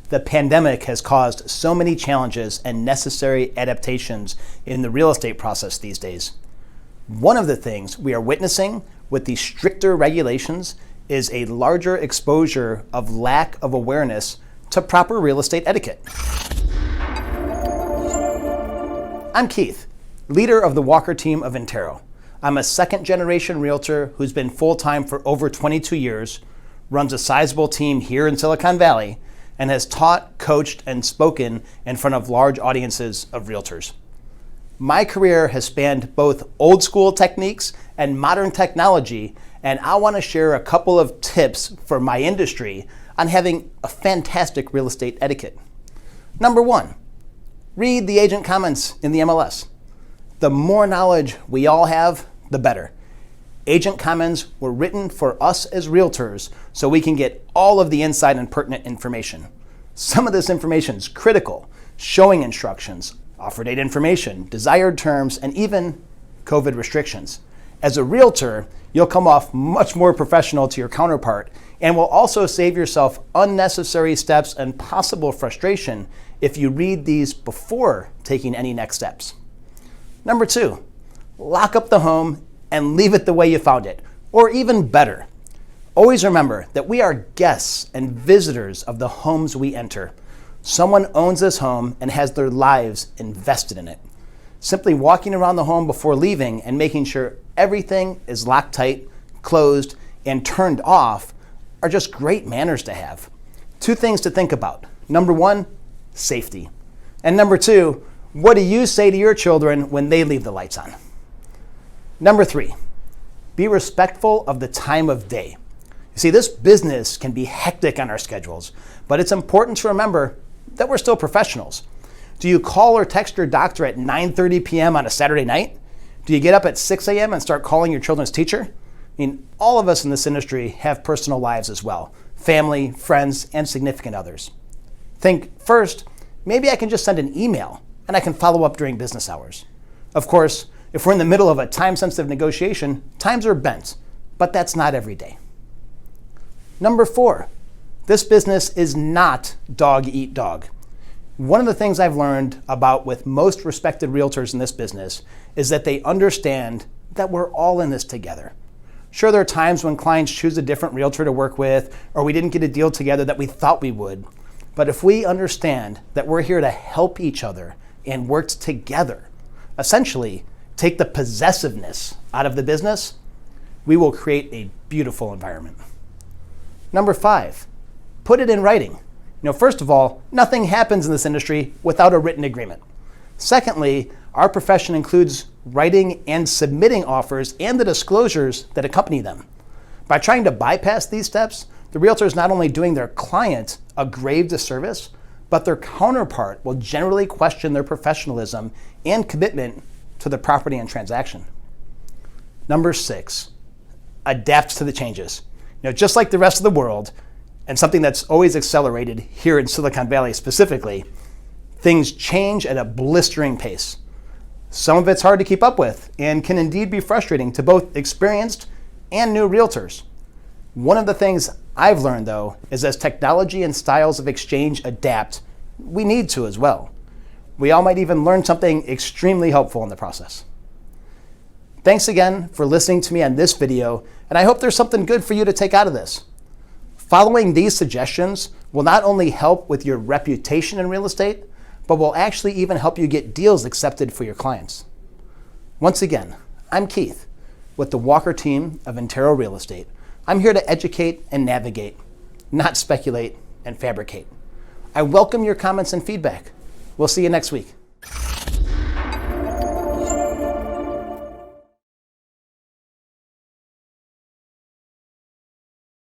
The pandemic has caused so many challenges and necessary adaptations in the real estate process these days. One of the things we are witnessing with the stricter regulations is a larger exposure of lack of awareness to proper real estate etiquette. I'm Keith, leader of the Walker team of Intero. I'm a second-generation realtor who's been full-time for over 22 years, runs a sizable team here in Silicon Valley, and has taught, coached, and spoken in front of large audiences of realtors. My career has spanned both old school techniques and modern technology, and I want to share a couple of tips for my industry on having a fantastic real estate etiquette. Number one, read the agent comments in the MLS. The more knowledge we all have, the better. Agent comments were written for us as realtors so we can get all of the inside and pertinent information. Some of this information is critical: showing instructions, offer date information, desired terms, and even COVID restrictions. As a realtor, you'll come off much more professional to your counterpart and will also save yourself unnecessary steps and possible frustration if you read these before taking any next steps. Number two, lock up the home and leave it the way you found it, or even better. Always remember that we are guests and visitors of the homes we enter. Someone owns this home and has their lives invested in it. Simply walking around the home before leaving and making sure everything is locked tight, closed, and turned off are just great manners to have. Two things to think about. Number one, safety. And number two, what do you say to your children when they leave the lights on? Number three, be respectful of the time of day. You see, this business can be hectic on our schedules, but it's important to remember that we're still professionals. Do you call or text your doctor at 9:30 p.m. on a Saturday night? Do you get up at 6 a.m. and start calling your children's teacher? I mean, all of us in this industry have personal lives as well: family, friends, and significant others. Think first, maybe I can just send an email and I can follow up during business hours. Of course, if we're in the middle of a time-sensitive negotiation, times are bent, but that's not every day. Number four, this business is not dog eat dog. One of the things I've learned about with most respected realtors in this business is that they understand that we're all in this together. Sure, there are times when clients choose a different realtor to work with, or we didn't get a deal together that we thought we would. But if we understand that we're here to help each other and work together, essentially take the possessiveness out of the business, we will create a beautiful environment. Number five, put it in writing. First of all, nothing happens in this industry without a written agreement. Secondly, our profession includes writing and submitting offers and the disclosures that accompany them. By trying to bypass these steps, the realtor is not only doing their client a grave disservice, but their counterpart will generally question their professionalism and commitment to the property and transaction. Number six, adapt to the changes. Just like the rest of the world, and something that's always accelerated here in Silicon Valley specifically, things change at a blistering pace. Some of it's hard to keep up with and can indeed be frustrating to both experienced and new realtors. One of the things I've learned, though, is as technology and styles of exchange adapt, we need to as well. We all might even learn something extremely helpful in the process. Thanks again for listening to me on this video, and I hope there's something good for you to take out of this. Following these suggestions will not only help with your reputation in real estate, but will actually even help you get deals accepted for your clients. Once again, I'm Keith with the Walker team of Intero Real Estate. I'm here to educate and navigate, not speculate and fabricate. I welcome your comments and feedback. We'll see you next week.